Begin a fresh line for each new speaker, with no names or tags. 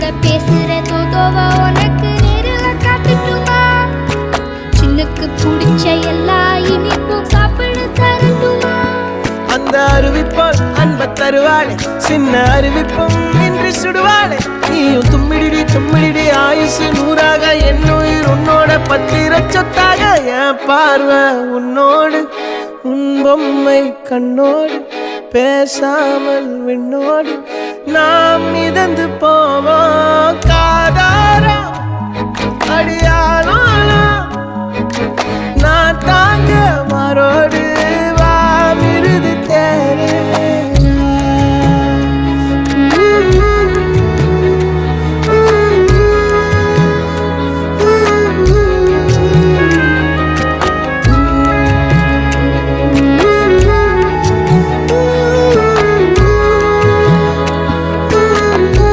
கூட பேசுற தோதோவ உனக்கு நேரில் காட்டுட்டுமா? சின்னுக்கு பிடிச்ச எல்லா இனிப்பும் சாப்பிட தரட்டுமா?
அந்த அருவிப்போல் அன்ப தருவாளே, சின்ன அருவிப்பும் இன்று சுடுவாளே. நீயும் தும்மிடிடி தும்மிடிடி ஆயுசு நூறாக, என் உயிர் உன்னோட பத்திர சொத்தாக. என் பார்வை உன்னோடு, உன் பொம்மை கண்ணோடு, பேசாமல் விண்ணோடு நாம் மிதந்து போவோம்.